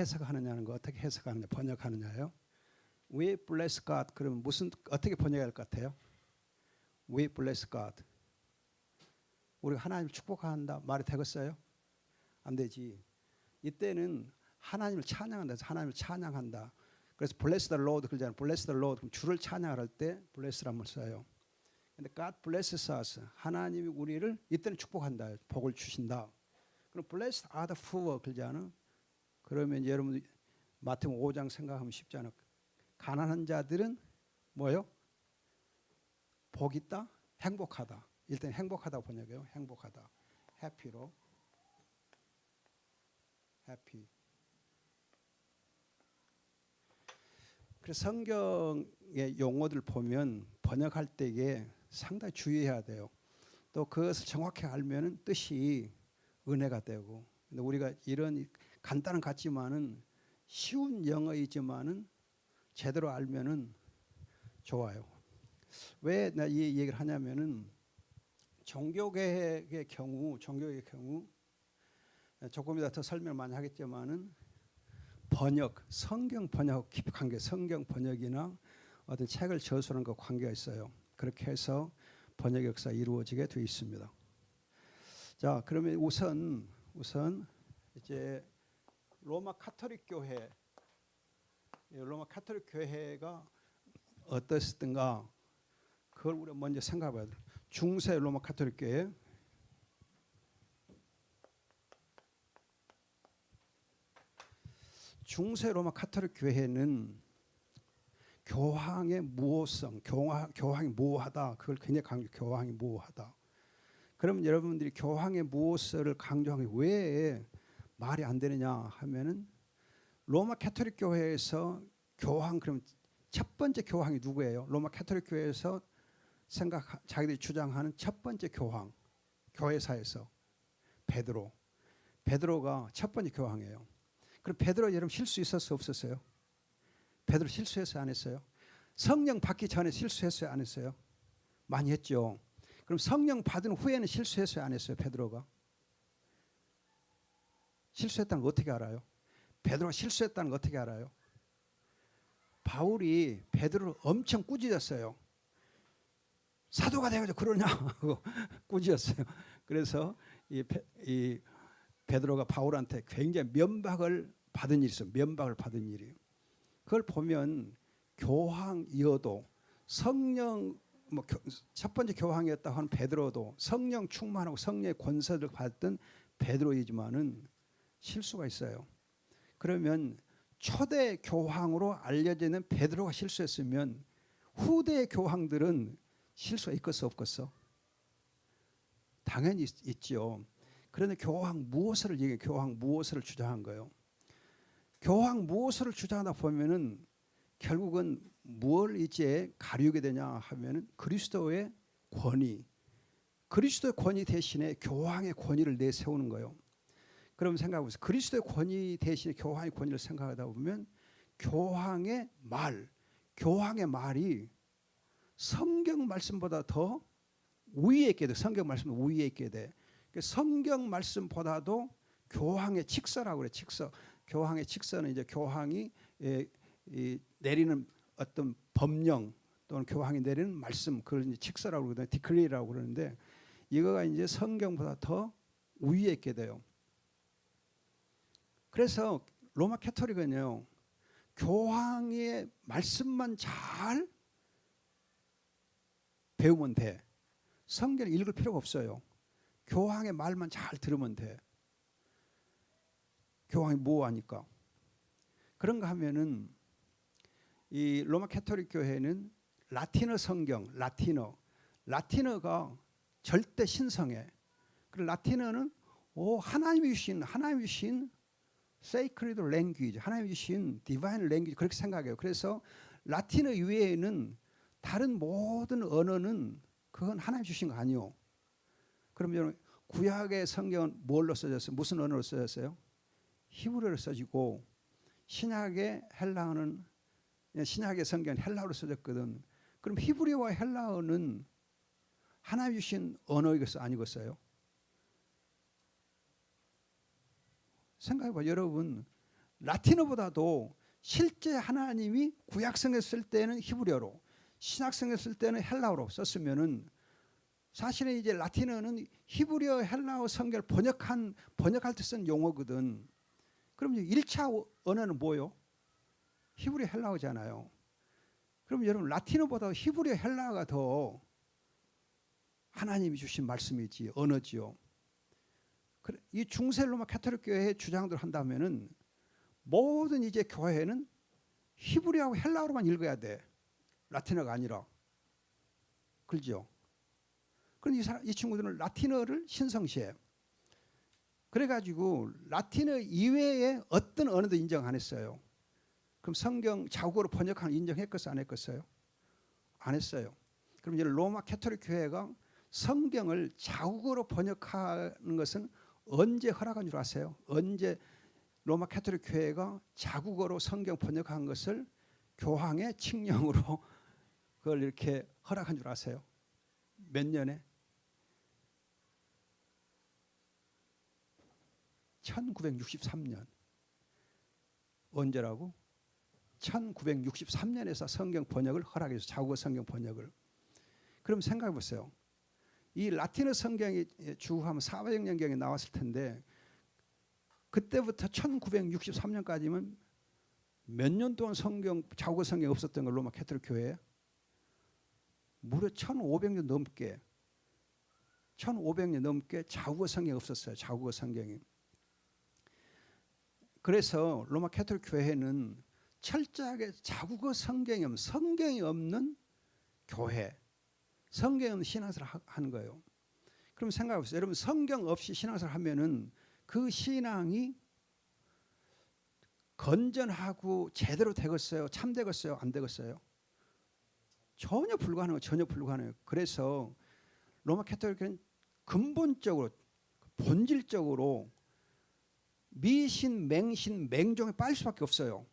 해석하느냐는 거, 어떻게 해석하느냐, 번역하느냐요. We bless God. 그러면 어떻게 번역할 것 같아요? We bless God. 우리가 하나님을 축복한다 말이 되겠어요? 안 되지. 이때는 하나님을 찬양한다. 하나님을 찬양한다. 그래서 bless the Lord 그러잖아요. bless the Lord. 그럼 주를 찬양할 때 bless라는 걸 써요. 근데 God blesses us. 하나님이 우리를 이때는 축복한다. 복을 주신다. 그럼 blessed are the poor 그러잖아요. 그러면 여러분 마태복음 5장 생각하면 쉽지 않아. 가난한 자들은 뭐요? 복 있다? 행복하다. 일단 행복하다고 번역해요. 행복하다. happy로. happy. 그래서 성경의 용어들 보면 번역할 때에 상당히 주의해야 돼요. 또 그것을 정확히 알면은 뜻이 은혜가 되고. 근데 우리가 이런 간단한 같지만은 쉬운 영어이지만은 제대로 알면은 좋아요. 왜 나 이 얘기를 하냐면은 종교개혁의 경우 조금 이따 더 설명 많이 하겠지만은 번역, 성경 번역하고 깊이 관계, 성경 번역이나 어떤 책을 저술하는 것 관계가 있어요. 그렇게 해서 번역 역사가 이루어지게 되어 있습니다. 자, 그러면 우선 이제 로마 카톨릭 교회가 어떻든가 그걸 우리가 먼저 생각해봐야 돼요. 중세 로마 카톨릭 교회. 중세 로마 카톨릭 교회는 교황의 무호성, 교황이 무호하다. 그걸 굉장히 강조. 교황이 무호하다. 그러면 여러분들이 교황의 무호성을 강조하는 게 왜 말이 안 되느냐 하면은 로마 카톨릭 교회에서 교황 그럼 첫 번째 교황이 누구예요? 로마 카톨릭 교회에서 자기들이 주장하는 첫 번째 교황, 교회사에서 베드로가 첫 번째 교황이에요. 그럼 베드로 여러분 실수 있었어요, 없었어요? 베드로 실수했어요, 안 했어요? 성령 받기 전에 실수했어요, 안 했어요? 많이 했죠. 그럼 성령 받은 후에는 실수했어요, 안 했어요, 베드로가? 실수했다는 거 어떻게 알아요? 베드로가 실수했다는 거 어떻게 알아요? 바울이 베드로를 엄청 꾸짖었어요. 사도가 되어가지고 그러냐 하고 꾸짖었어요. 그래서 이 베드로가 바울한테 굉장히 면박을 받은 일이 있어요. 면박을 받은 일이. 그걸 보면 교황이어도 성령 첫 번째 교황이었다고 하는 베드로도 성령 충만하고 성령의 권세를 받던 베드로이지만은 실수가 있어요. 그러면 초대 교황으로 알려지는 베드로가 실수했으면 후대 교황들은 실수가 있겠어 없겠어? 당연히 있죠. 그런데 교황 무엇을 얘기해? 교황 무엇을 주장한 거예요? 교황 무엇을 주장하다 보면은 결국은 뭘 이제 가리우게 되냐 하면은 그리스도의 권위 대신에 교황의 권위를 내세우는 거예요. 그럼 생각해보세요. 그리스도의 권위 대신에 교황의 권위를 생각하다 보면 교황의 말이 성경 말씀보다 더 우위에 있게 돼. 성경 말씀은 우위에 있게 돼. 성경 말씀보다도 교황의 칙서라고 그래. 칙서. 교황의 칙서는 이제 교황이 내리는 어떤 법령 또는 교황이 내리는 말씀, 그걸 이제 칙서라고 그러거든요. 디클리라고 그러는데 이거가 이제 성경보다 더 우위에 있게 돼요. 그래서 로마 카톨릭은요, 교황의 말씀만 잘 배우면 돼. 성경을 읽을 필요가 없어요. 교황의 말만 잘 들으면 돼. 교황이 뭐하니까. 그런가 하면은 이 로마 카톨릭 교회는 라틴어 성경, 라틴어가 절대 신성해. 그리고 라틴어는 하나님이 주신 sacred language, 하나님이 주신 divine language 그렇게 생각해요. 그래서 라틴어 이외에는 다른 모든 언어는 그건 하나님 주신 거 아니요. 그럼 여러분 구약의 성경은 뭘로 써졌어요? 무슨 언어로 써졌어요? 히브리어로 써지고 신약의 성경은 헬라어로 써졌거든. 그럼 히브리어와 헬라어는 하나님 주신 언어이겠어요? 아니겠어요? 생각해봐. 여러분 라틴어보다도 실제 하나님이 구약성에 쓸 때는 히브리어로, 신약성에 쓸 때는 헬라어로 썼으면은 사실은 이제 라틴어는 히브리어 헬라어 성경을 번역할 때 쓴 용어거든. 그럼 1차 언어는 뭐요? 히브리어 헬라어잖아요. 그럼 여러분 라틴어보다 히브리어 헬라어가 더 하나님이 주신 말씀이지 언어지요. 이 중세 로마 가톨릭 교회의 주장들 한다면은 모든 이제 교회는 히브리어하고 헬라어로만 읽어야 돼. 라틴어가 아니라. 그렇죠? 그런데 이 친구들은 라틴어를 신성시해. 그래가지고 라틴어 이외에 어떤 언어도 인정 안 했어요. 그럼 성경 자국어로 번역하는 인정했겠어요? 안 했겠어요? 안 했어요. 그럼 이제 로마 가톨릭 교회가 성경을 자국어로 번역하는 것은 언제 허락한 줄 아세요? 언제 로마 가톨릭 교회가 자국어로 성경 번역한 것을 교황의 칙령으로 그걸 이렇게 허락한 줄 아세요? 몇 년에? 1963년. 언제라고? 1963년에서 성경 번역을 허락해서 자국어 성경 번역을. 그럼 생각해 보세요. 이 라틴어 성경이 주하면 사도행전경에 나왔을 텐데 그때부터 1963년까지면 몇 년 동안 자국어 성경이 없었던 걸 로마 가톨릭 교회에 무려 1500년 넘게 1500년 넘게 자국어 성경이 없었어요. 자국어 성경이. 그래서 로마 가톨릭 교회는 철저하게 자국어 성경이 없는 교회, 성경이 없는 신앙생활을 하는 거예요. 그럼 생각해 보세요. 여러분 성경 없이 신앙생활을 하면은 그 신앙이 건전하고 제대로 되겠어요? 참되겠어요? 안 되겠어요? 전혀 불가능해요. 전혀 불가능해요. 그래서 로마 가톨릭은 근본적으로 본질적으로 미신, 맹신, 맹종에 빠질 수밖에 없어요.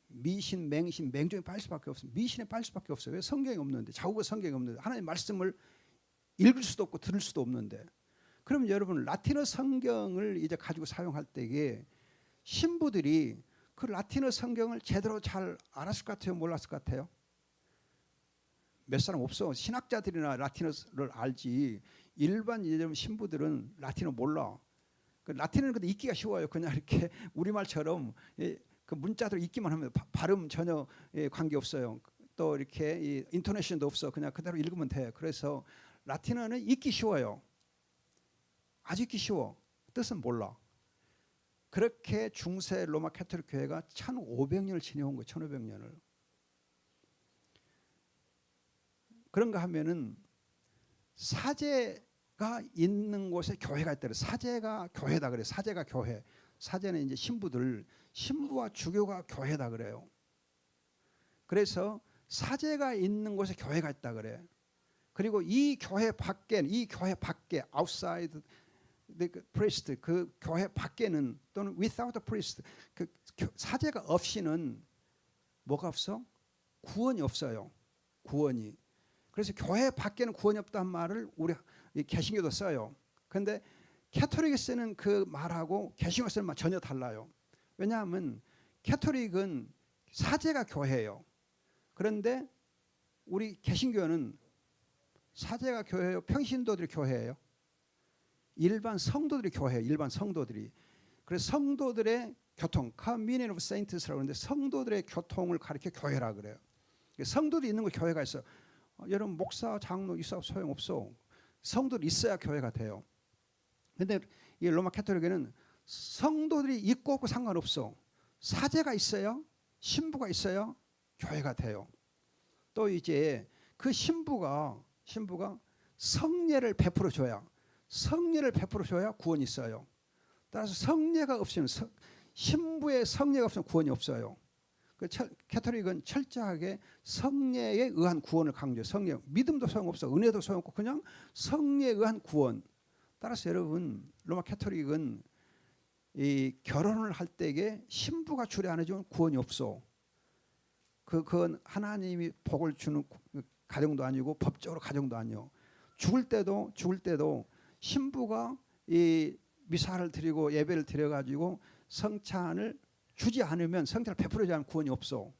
미신, 맹신, 맹종에 빠질 수밖에 없어요. 미신에 빠질 수밖에 없어요. 왜? 성경이 없는데, 자국어 성경이 없는데, 하나님의 말씀을 읽을 수도 없고 들을 수도 없는데. 그럼 여러분 라틴어 성경을 이제 가지고 사용할 때에 신부들이 그 라틴어 성경을 제대로 잘 알았을 것 같아요? 몰랐을 것 같아요? 몇 사람 없어. 신학자들이나 라틴어를 알지. 일반 신부들은 라틴어 몰라. 그 라틴어는 근데 읽기가 쉬워요. 그냥 이렇게 우리말처럼 그 문자대로 읽기만 하면 발음 전혀 관계 없어요. 또 이렇게 인토네이션도 없어. 그냥 그대로 읽으면 돼. 그래서 라틴어는 읽기 쉬워요. 아주 읽기 쉬워. 뜻은 몰라. 그렇게 중세 로마 가톨릭 교회가 1500년을 지내온 거예요. 1500년을. 그런가 하면은 사제가 있는 곳에 교회가 있다 그래. 사제가 교회다 그래. 사제가 교회. 사제는 이제 신부와 주교가 교회다 그래요. 그래서 사제가 있는 곳에 교회가 있다 그래. 그리고 이 교회 밖에 outside the priest 그 교회 밖에는 또는 without the priest 그 사제가 없이는 뭐가 없어? 구원이 없어요. 구원이. 그래서 교회 밖에는 구원이 없다는 말을 우리 개신교도 써요. 그런데 캐톨릭이 쓰는 그 말하고 개신교 쓰는 말 전혀 달라요. 왜냐하면 캐톨릭은 사제가 교회예요. 그런데 우리 개신교는 사제가 교회예요. 평신도들이 교회예요. 일반 성도들이 교회예요. 일반 성도들이. 그래서 성도들의 교통, communion of saints라고 하는데 성도들의 교통을 가리켜 교회라 그래요. 성도들이 있는 거 교회가 있어. 여러분 목사, 장로 있어 소용없어. 성도들이 있어야 교회가 돼요. 근데 이 로마 가톨릭에는 성도들이 있고 없고 상관없어. 사제가 있어요. 신부가 있어요. 교회가 돼요. 또 이제 그 신부가 성례를 베풀어 줘야 구원이 있어요. 따라서 성례가 없으면 신부의 성례가 없으면 구원이 없어요. 그 가톨릭은 철저하게 성례에 의한 구원을 강조해요. 성례, 믿음도 소용없어. 은혜도 소용없고 그냥 성례에 의한 구원. 따라서 여러분 로마 가톨릭은 이 결혼을 할 때에 신부가 주례 안 해주면 구원이 없어. 그건 하나님이 복을 주는 가정도 아니고 법적으로 가정도 아니요. 죽을 때도 신부가 이 미사를 드리고 예배를 드려가지고 성찬을 주지 않으면 성자를 베풀지 않으면 구원이 없어.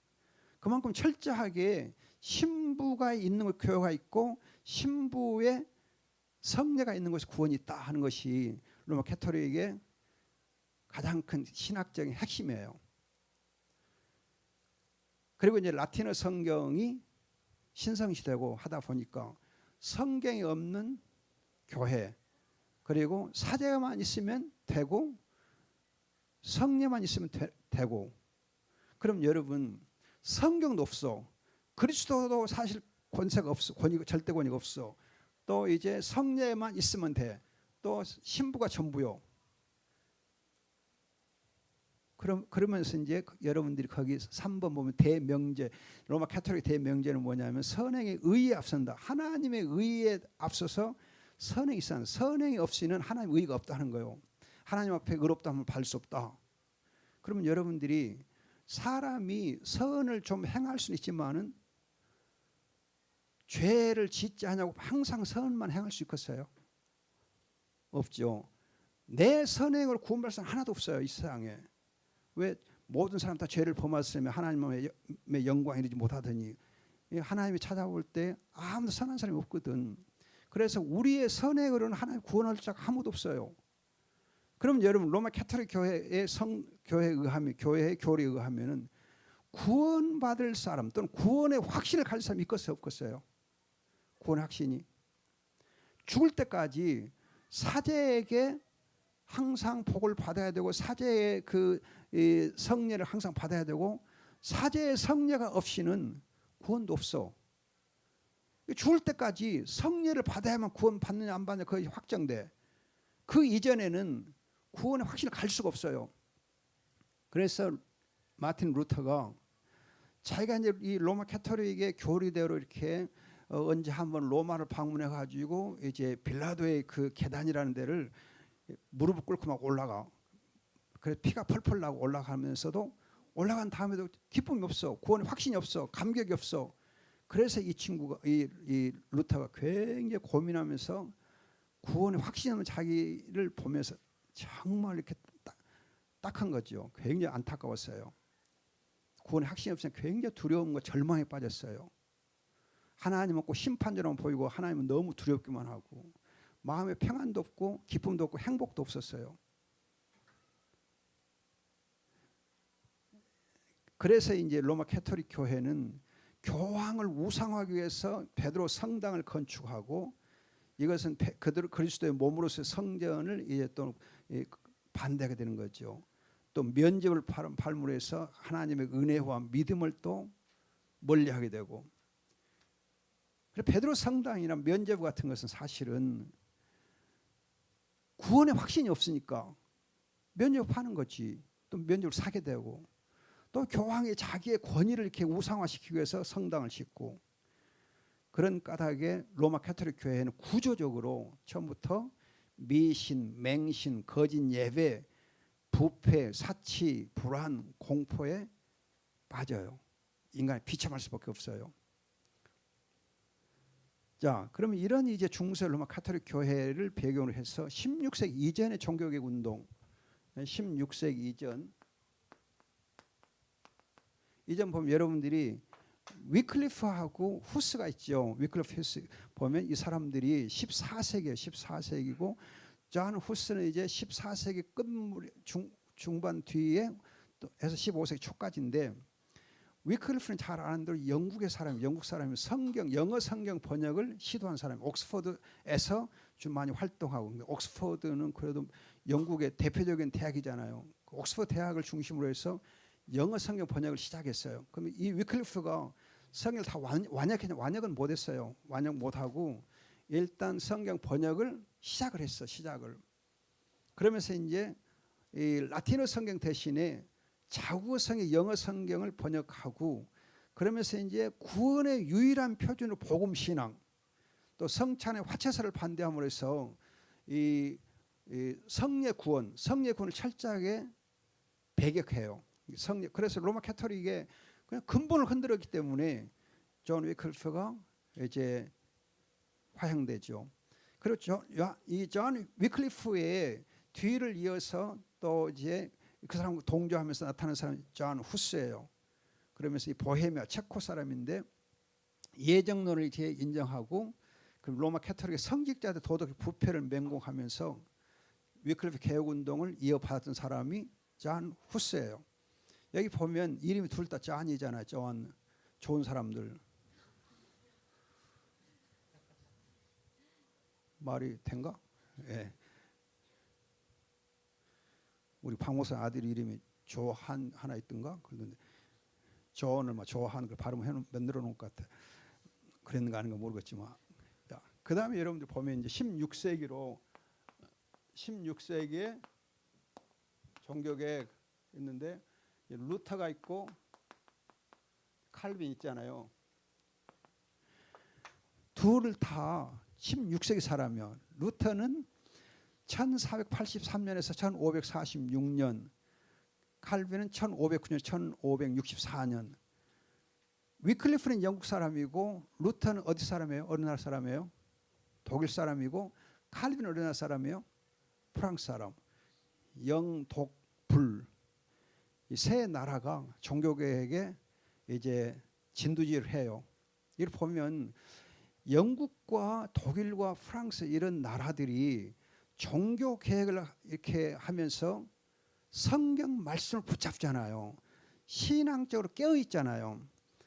그만큼 철저하게 신부가 있는 교회가 있고 신부의 성례가 있는 곳에 구원이 있다 하는 것이 로마 캐토릭의 가장 큰 신학적인 핵심이에요. 그리고 이제 라틴어 성경이 신성시되고 하다 보니까 성경이 없는 교회, 그리고 사제만 있으면 되고 성례만 있으면 되고, 그럼 여러분 성경도 없어, 그리스도도 사실 권세가 없어, 절대 권위가 없어, 또 이제 성례만 있으면 돼, 또 신부가 전부요. 그러면서 이제 여러분들이 거기 3번 보면 대명제, 로마 카톨릭 대명제는 뭐냐면 선행의 의에 앞선다. 하나님의 의에 앞서서 선행이 있어. 선행이 없이는 하나님의 의가 없다는 거예요. 하나님 앞에 의롭다 하면 받을 수 없다. 그러면 여러분들이 사람이 선을 좀 행할 수는 있지만은 죄를 짓지 않냐고 항상 선만 행할 수 있겠어요? 없죠. 내 선행으로 구원받을 사람 하나도 없어요, 이 세상에. 왜 모든 사람 다 죄를 범했으면 하나님의 영광에 이르지 못하더니, 하나님이 찾아올 때 아무도 선한 사람이 없거든. 그래서 우리의 선행으로는 하나님 구원할 자가 아무도 없어요. 그럼 여러분 로마 캐톨릭 교회의 교회에 의하면은 구원받을 사람 또는 구원의 확신을 가질 사람이 있겠어요, 없겠어요? 구원의 확신이 죽을 때까지 사제에게 항상 복을 받아야 되고 사제의 그 성례를 항상 받아야 되고, 사제의 성례가 없이는 구원도 없어. 죽을 때까지 성례를 받아야만 구원 받느냐 안 받느냐 그것이 확정돼. 그 이전에는 구원의 확신을 갈 수가 없어요. 그래서 마틴 루터가 자기가 이제 이 로마 캐토릭의 교리대로 이렇게 언제 한번 로마를 방문해 가지고 이제 빌라도의 그 계단이라는 데를 무릎을 꿇고 막 올라가. 그래서 피가 펄펄 나고 올라가면서도 올라간 다음에도 기쁨이 없어, 구원의 확신이 없어, 감격이 없어. 그래서 이 친구가 이 루터가 굉장히 고민하면서 구원의 확신이 없는 자기를 보면서 정말 이렇게 딱한 거죠. 굉장히 안타까웠어요. 구원의 확신이 없으면 굉장히 두려움과 절망에 빠졌어요. 하나님은 꼭 심판자로 보이고 하나님은 너무 두렵기만 하고 마음에 평안도 없고 기쁨도 없고 행복도 없었어요. 그래서 이제 로마 캐토릭 교회는 교황을 우상화하기 위해서 베드로 성당을 건축하고, 이것은 그대로 그리스도의 몸으로서의 성전을 이제 또 반대하게 되는 거죠. 또 면죄부를 발물해서 하나님의 은혜와 믿음을 또 멀리하게 되고. 그래서 베드로 성당이나 면죄부 같은 것은 사실은 구원의 확신이 없으니까 면죄부 파는 거지. 또 면죄부를 사게 되고, 또 교황이 자기의 권위를 이렇게 우상화시키기 위해서 성당을 짓고, 그런 까닭에 로마 캐토릭 교회는 구조적으로 처음부터 미신, 맹신, 거짓 예배, 부패, 사치, 불안, 공포에 빠져요. 인간이 비참할 수밖에 없어요. 자, 그러면 이런 이제 중세 로마 카톨릭 교회를 배경으로 해서 16세기 이전의 종교개혁 운동, 16세기 이전 보면 여러분들이 위클리프하고 후스가 있죠. 위클리프 후스 보면 이 사람들이 14세기고 존 후스는 이제 14세기 끝물 중반 뒤에 또 해서 15세기 초까지인데, 위클리프는 잘 아는 대로 영국 사람이 영어 성경 번역을 시도한 사람이 옥스퍼드에서 좀 많이 활동하고, 옥스퍼드는 그래도 영국의 대표적인 대학이잖아요. 그 옥스퍼드 대학을 중심으로 해서 영어 성경 번역을 시작했어요. 그러면 이 위클리프가 성경을 다 완역은 못했어요. 완역 못하고 일단 성경 번역을 시작을 했어. 그러면서 이제 이 라틴어 성경 대신에 자국어 성경, 영어 성경을 번역하고, 그러면서 이제 구원의 유일한 표준으로 복음 신앙, 또 성찬의 화채사를 반대함으로 해서 이 성례 구원을 철저하게 배격해요. 그래서 로마 캐토릭의 그냥 근본을 흔들었기 때문에 존 위클리프가 이제 화형되죠. 그렇죠. 이 존 위클리프의 뒤를 이어서 또 이제 그 사람과 동조하면서 나타나는 사람이 존 후스예요. 그러면서 이 보헤미아 체코 사람인데 예정론을 이렇게 인정하고 그 로마 캐토릭의 성직자들 도덕의 부패를 맹공하면서 위클리프 개혁운동을 이어받았던 사람이 존 후스예요. 여기 보면 이름이 둘 다 존이잖아요. 존, 좋은 사람들. 말이 된가? 예. 우리 박목사 아들 이름이 조한 하나 있던가? 그런데 존을 막 조한 그 발음을 만들어 놓은 것 같아. 그랬는가 아닌가 모르겠지만. 그 다음에 여러분들 보면 이제 16세기에 종교개혁 있는데 루터가 있고 칼빈 있잖아요. 둘을 다 16세기 사람이요. 루터는 1483년에서 1546년, 칼빈은 1509년, 1564년. 위클리프는 영국 사람이고 루터는 어디 사람이에요? 어느 나라 사람이에요? 독일 사람이고 칼빈은 어느 나라 사람이에요? 프랑스 사람. 영독불 이 세 나라가 종교개혁에 이제 진두지휘를 해요. 이를 보면 영국과 독일과 프랑스 이런 나라들이 종교개혁을 이렇게 하면서 성경 말씀을 붙잡잖아요. 신앙적으로 깨어 있잖아요.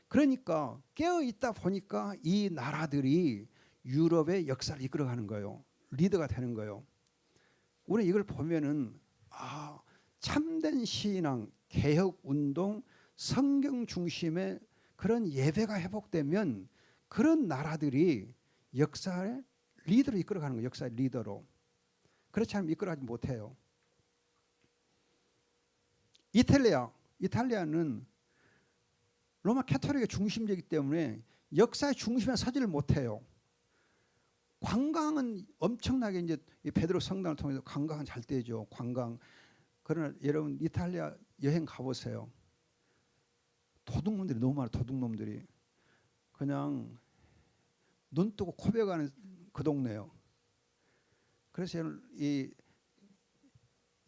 그러니까 깨어 있다 보니까 이 나라들이 유럽의 역사를 이끌어가는 거예요. 리더가 되는 거예요. 우리 이걸 보면은 참된 신앙, 개혁 운동, 성경 중심의 그런 예배가 회복되면 그런 나라들이 역사의 리더로 이끌어가는 거예요. 역사의 리더로. 그렇지 않으면 이끌어가지 못해요. 이탈리아는 로마 캐토릭의 중심지이기 때문에 역사의 중심에 서지를 못해요. 관광은 엄청나게 이제 베드로 성당을 통해서 관광은 잘 되죠. 관광. 그러나 여러분 이탈리아 여행 가보세요. 도둑놈들이 너무 많아요. 도둑놈들이. 그냥 눈 뜨고 코베가는 그 동네요. 그래서 이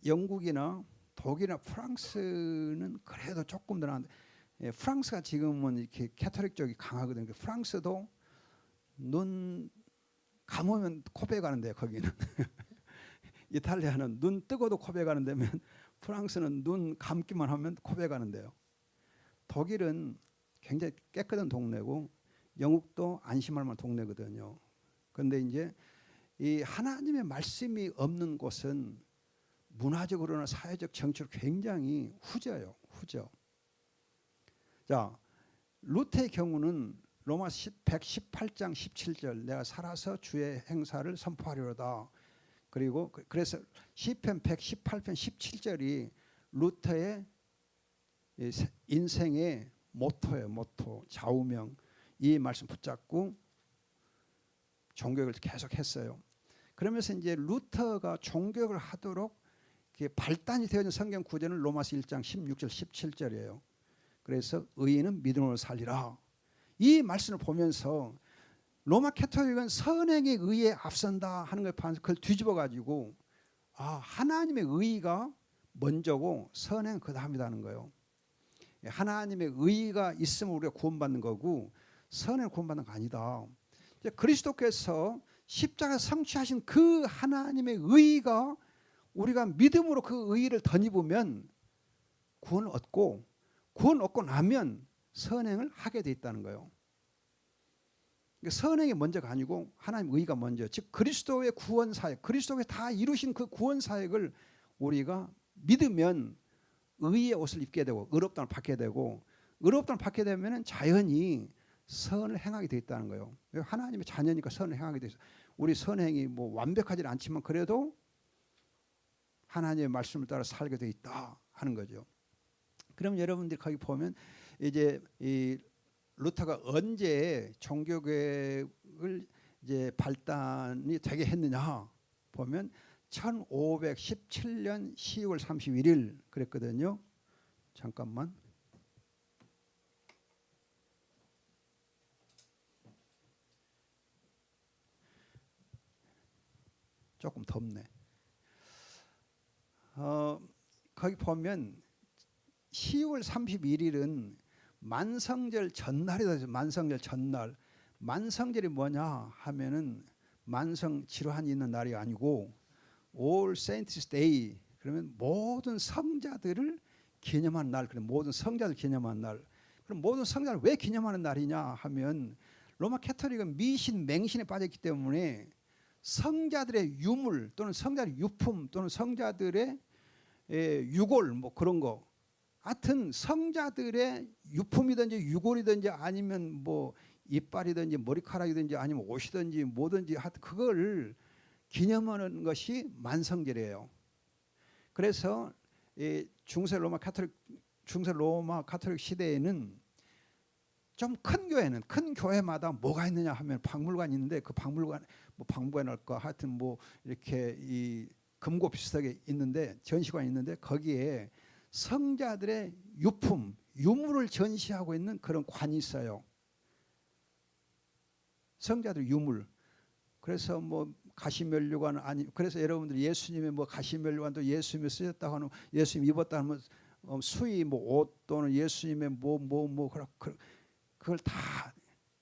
영국이나 독일이나 프랑스는 그래도 조금 더 나은데 프랑스가 지금은 이렇게 캐토릭 쪽이 강하거든요. 프랑스도 눈 감으면 코베 가는데 거기는 이탈리아는 눈 뜨고도 코베 가는 데면 프랑스는 눈 감기만 하면 코베 가는데요. 독일은 굉장히 깨끗한 동네고 영국도 안심할 만한 동네거든요. 그런데 이제 이 하나님의 말씀이 없는 곳은 문화적으로나 사회적 정치로 굉장히 후져요. 후져. 자, 루터의 경우는 로마 118장 17절 내가 살아서 주의 행사를 선포하리로다. 그리고 그래서 시편 118편 17절이 루터의 인생의 모토예요. 모토, 좌우명. 이 말씀 붙잡고 종교를 계속 했어요. 그러면서 이제 루터가 종교를 하도록 발단이 되어진 성경 구절은 로마서 1장 16절 17절이에요. 그래서 의인은 믿음으로 살리라. 이 말씀을 보면서 로마 캐토릭은 선행의 의에 앞선다 하는 걸 보면서 그걸 뒤집어 가지고 하나님의 의가 먼저고 선행은 그 다음이라는 거예요. 하나님의 의가 있으면 우리가 구원받는 거고 선행을 구원받는 거 아니다. 그리스도께서 십자가 성취하신 그 하나님의 의가 우리가 믿음으로 그 의를 덧입으면 구원을 얻고 구원 얻고 나면 선행을 하게 돼 있다는 거예요. 선행이 먼저가 아니고 하나님 의가 먼저. 즉 그리스도의 구원 사역, 그리스도가 다 이루신 그 구원 사역을 우리가 믿으면 의의 옷을 입게 되고 의롭다함을 받게 되고 의롭다함을 받게 되면 자연히 선을 행하게 돼 있다는 거예요. 하나님의 자녀니까 선을 행하게 돼 있어요. 우리 선행이 뭐 완벽하지는 않지만 그래도 하나님의 말씀을 따라 살게 돼 있다 하는 거죠. 그럼 여러분들이 거기 보면 이제 이 루터가 언제 종교개혁을 이제 발단이 되게 했느냐 보면 1517년 12월 31일 그랬거든요. 잠깐만. 조금 덥네. 거기 보면 10월 31일은 만성절 전날이다. 만성절 전날. 만성절이 뭐냐 하면은 만성 질환이 있는 날이 아니고 All Saints Day. 그러면 모든 성자들을 기념하는 날. 그럼 모든 성자들 기념하는 날. 그럼 모든 성자를 왜 기념하는 날이냐 하면 로마 캐토릭은 미신 맹신에 빠졌기 때문에 성자들의 유물 또는 성자들의 유품 또는 성자들의 유골 뭐 그런 거 하여튼 성자들의 유품이든지 유골이든지 아니면 뭐 이빨이든지 머리카락이든지 아니면 옷이든지 뭐든지 하여튼 그걸 기념하는 것이 만성절이에요. 그래서 중세 로마 카톨릭 시대에는 좀 큰 교회는 큰 교회마다 뭐가 있느냐 하면 박물관이 있는데 그 박물관 뭐 박물관일까 하여튼 뭐 이렇게 이 금고 비슷하게 있는데 전시관이 있는데 거기에 성자들의 유품 유물을 전시하고 있는 그런 관이 있어요. 성자들 유물. 그래서 뭐 가시면류관 아니 그래서 여러분들 예수님의 뭐 가시면류관도 예수님이 쓰셨다고 하는 예수님 입었다 하면 수의 뭐 옷 또는 예수님의 뭐 그걸 다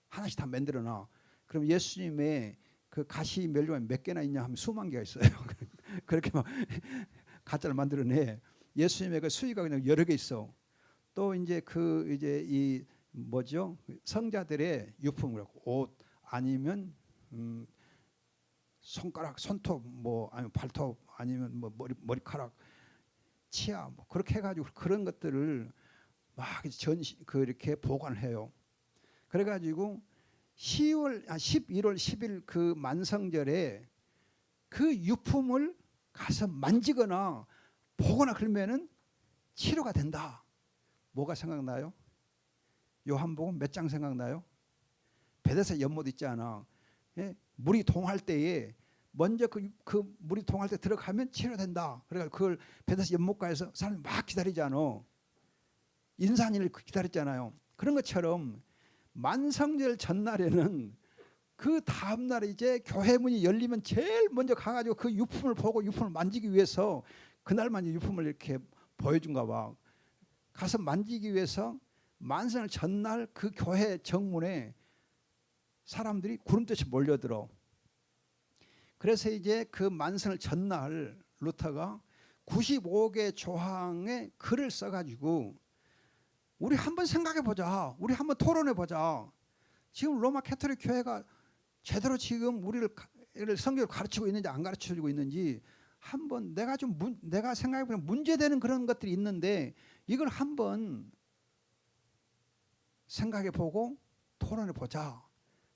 하나씩 다 만들어 놔. 그럼 예수님의 그 가시면류관 몇 개나 있냐 하면 수만 개가 있어요. 그렇게 막 가짜를 만들어내. 예수님의 그 수의가 그냥 여러 개 있어. 또 이제 그 이제 이 뭐죠? 성자들의 유품을 옷 아니면 손가락, 손톱 뭐 아니면 발톱 아니면 뭐 머리카락, 치아 뭐 그렇게 해가지고 그런 것들을 막 전시 이렇게 보관을 해요. 그래가지고 11월 10일 그 만성절에 그 유품을 가서 만지거나 보거나 그러면은 치료가 된다. 뭐가 생각나요? 요한복음 몇 장 생각나요? 베데스다 연못 있지 않아. 예? 물이 동할 때에 먼저 그 물이 동할 때 들어가면 치료된다. 그러니까 그걸 베데스다 연못가에서 사람이 막 기다리잖아. 인산인을 기다렸잖아요. 그런 것처럼 만성절 전날에는 그 다음날 이제 교회 문이 열리면 제일 먼저 가가지고 그 유품을 보고 유품을 만지기 위해서 그날만 유품을 이렇게 보여준가 봐. 가서 만지기 위해서 만성절 전날 그 교회 정문에 사람들이 구름듯이 몰려들어. 그래서 이제 그 만성절 전날 루터가 95개 조항의 글을 써가지고 우리 한번 생각해보자. 우리 한번 토론해보자. 지금 로마 캐토릭 교회가 제대로 지금 우리를 성경을 가르치고 있는지 안 가르치고 있는지 한번 내가 생각해보면 문제되는 그런 것들이 있는데 이걸 한번 생각해보고 토론해보자.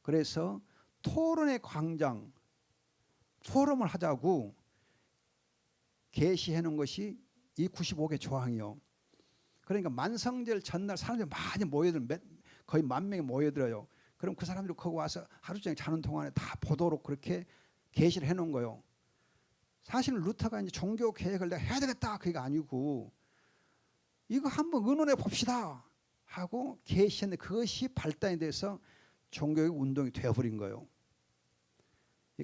그래서 토론의 광장 포럼을 하자고 게시해 놓은 것이 이 95개 조항이요. 그러니까 만성절 전날 사람들이 많이 거의 10,000명이 모여들어요. 그럼 그 사람들이 거기 와서 하루 종일 자는 동안에 다 보도록 그렇게 게시를 해놓은 거예요. 사실은 루터가 이제 종교 개혁을 내가 해야 되겠다 그게 아니고 이거 한번 의논해 봅시다 하고 게시했는데 그것이 발단이 돼서 종교개혁 운동이 되어버린 거예요.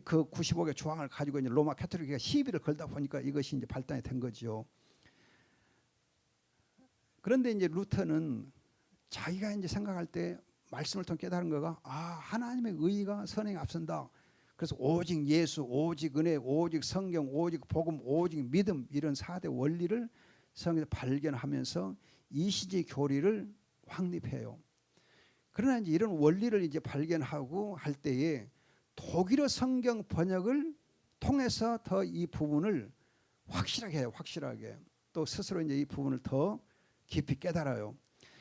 그 95개 조항을 가지고 이제 로마 캐토릭이 시비를 걸다 보니까 이것이 이제 발단이 된 거죠. 그런데 이제 루터는 자기가 이제 생각할 때 말씀을 통해 깨달은 거가 하나님의 의가 선행에 앞선다. 그래서 오직 예수, 오직 은혜, 오직 성경, 오직 복음, 오직 믿음 이런 4대 원리를 성경에서 발견하면서 이시지 교리를 확립해요. 그러나 이제 이런 원리를 이제 발견하고 할 때에 독일어 성경 번역을 통해서 더 이 부분을 확실하게 해요. 확실하게. 또 스스로 이제 이 부분을 더 깊이 깨달아요.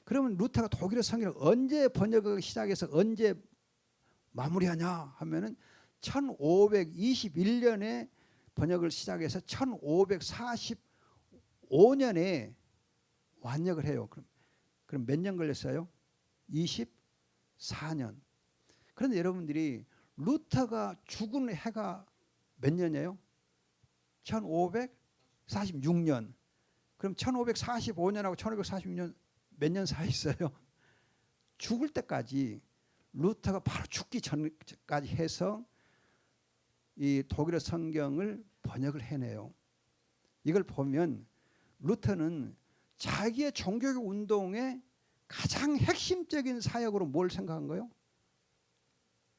그러면 루터가 독일어 성경을 언제 번역을 시작해서 언제 마무리하냐 하면은 1521년에 번역을 시작해서 1545년에 완역을 해요. 그럼 몇 년 걸렸어요? 24년. 그런데 여러분들이 루터가 죽은 해가 몇 년이에요? 1546년. 그럼 1545년하고 1546년 몇 년 사이 있어요? 죽을 때까지 루터가 바로 죽기 전까지 해서 이 독일어 성경을 번역을 해내요. 이걸 보면 루터는 자기의 종교적 운동의 가장 핵심적인 사역으로 뭘 생각한 거예요?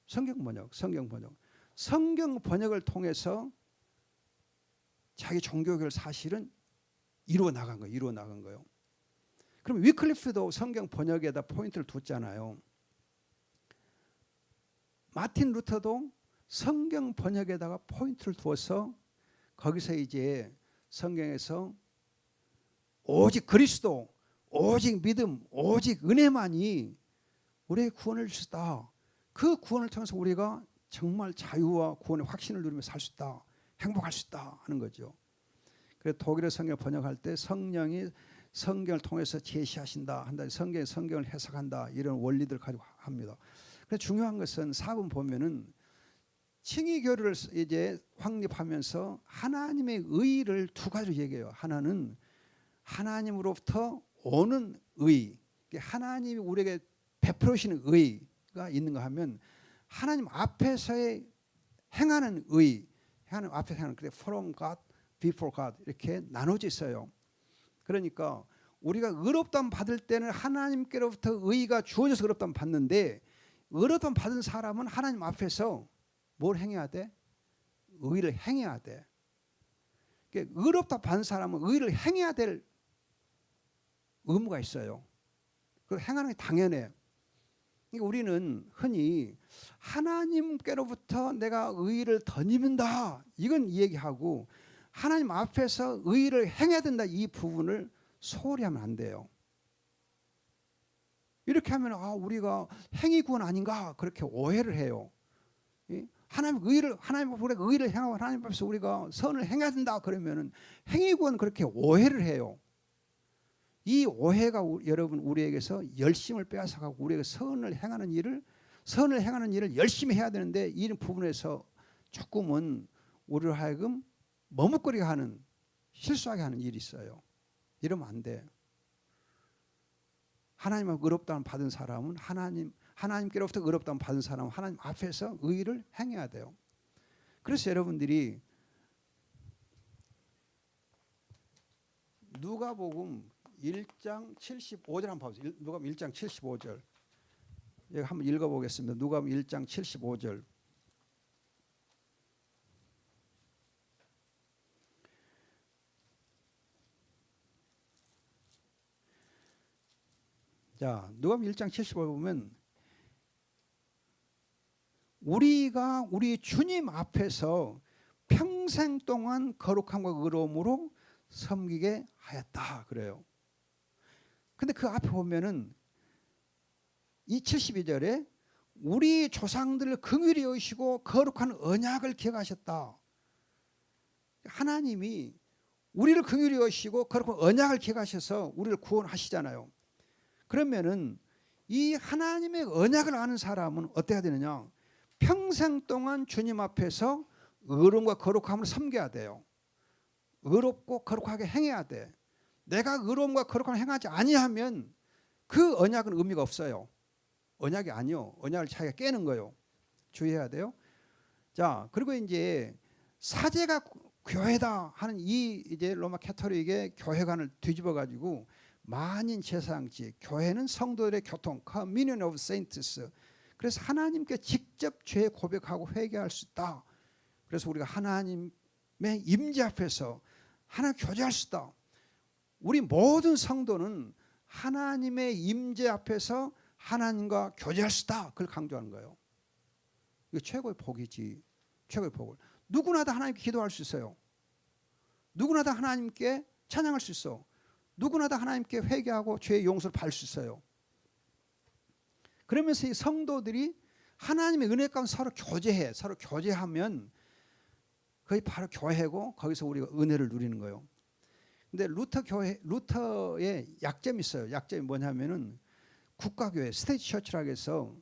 성경 번역, 성경 번역. 성경 번역을 통해서 자기 종교를 사실은 이루어 나간 거예요. 이루어 나간 거예요. 그럼 위클리프도 성경 번역에다 포인트를 뒀잖아요. 마틴 루터도 성경 번역에다가 포인트를 두어서 거기서 이제 성경에서 오직 그리스도, 오직 믿음, 오직 은혜만이 우리의 구원을 주셨다. 그 구원을 통해서 우리가 정말 자유와 구원의 확신을 누리며 살 수 있다. 행복할 수 있다 하는 거죠. 그래서 독일어 성경 번역할 때 성령이 성경을 통해서 제시하신다 한다. 성경을 해석한다. 이런 원리들 가지고 합니다. 그래서 중요한 것은 4번 보면은 칭의교류를 이제 확립하면서 하나님의 의를 두 가지로 얘기해요. 하나는 하나님으로부터 오는 의, 하나님이 우리에게 베풀으시는 의가 있는가 하면 하나님 앞에서의 행하는 의, 하나님 앞에서 행하는 그래 from God, before God 이렇게 나눠져 있어요. 그러니까 우리가 의롭다함 받을 때는 하나님께로부터 의가 주어져서 의롭다함 받는데 의롭다함 받은 사람은 하나님 앞에서 뭘 행해야 돼? 의를 행해야 돼. 의롭다 받은 사람은 의를 행해야 될 의무가 있어요. 그 행하는 게 당연해. 그러니까 우리는 흔히 하나님께로부터 내가 의를 덧입는다 이건 얘기하고 하나님 앞에서 의를 행해야 된다 이 부분을 소홀히 하면 안 돼요. 이렇게 하면 우리가 행위구원 아닌가 그렇게 오해를 해요. 하나님 우리가 의를 행하고 하나님 앞에서 우리가 선을 행해야 된다 그러면은 행위구원 그렇게 오해를 해요. 이 오해가 여러분 우리에게서 열심을 빼앗아가고 우리가 선을 행하는 일을 열심히 해야 되는데 이 부분에서 조금은 우리를 하여금 머뭇거리게 하는 실수하게 하는 일이 있어요. 이러면 안 돼. 하나님의 의롭다함 받은 사람은 하나님께로부터 의롭다함 받은 사람은 하나님 앞에서 의를 행해야 돼요. 그래서 여러분들이 누가복음 1장 75절 한번 봐보세요. 누가복음 1장 75절. 여기 한번 읽어보겠습니다. 누가복음 1장 75절. 자, 누가복음 1장 75절 보면 우리가 우리 주님 앞에서 평생 동안 거룩함과 의로움으로 섬기게 하였다 그래요. 근데 그 앞에 보면은 이 72절에 우리 조상들을 긍휼히 여기시고 거룩한 언약을 기억하셨다. 하나님이 우리를 긍휼히 여기시고 거룩한 언약을 기억하셔서 우리를 구원하시잖아요. 그러면은 이 하나님의 언약을 아는 사람은 어때야 되느냐? 평생 동안 주님 앞에서 의로움과 거룩함을 섬겨야 돼요. 의롭고 거룩하게 행해야 돼. 내가 의로움과 거룩함을 행하지 아니하면 그 언약은 의미가 없어요. 언약이 아니요. 언약을 자기가 깨는 거예요. 주의해야 돼요. 자, 그리고 이제 사제가 교회다 하는 이 이제 로마 캐토릭의 교회관을 뒤집어 가지고 만인 제사장직, 교회는 성도들의 교통, communion of saints. 그래서 하나님께 직접 죄 고백하고 회개할 수 있다. 그래서 우리가 하나님의 임재 앞에서 하나님 교제할 수 있다. 우리 모든 성도는 하나님의 임재 앞에서 하나님과 교제할 수 있다. 그걸 강조하는 거예요. 이거 최고의 복이지. 최고의 복을. 누구나 다 하나님께 기도할 수 있어요. 누구나 다 하나님께 찬양할 수 있어. 누구나 다 하나님께 회개하고 죄의 용서를 받을 수 있어요. 그러면서 이 성도들이 하나님의 은혜 가운데 서로 교제해. 서로 교제하면 그게 바로 교회고 거기서 우리가 은혜를 누리는 거예요. 근데 루터의 약점이 있어요. 약점이 뭐냐면은 국가교회, 스테이트 처치라고 해서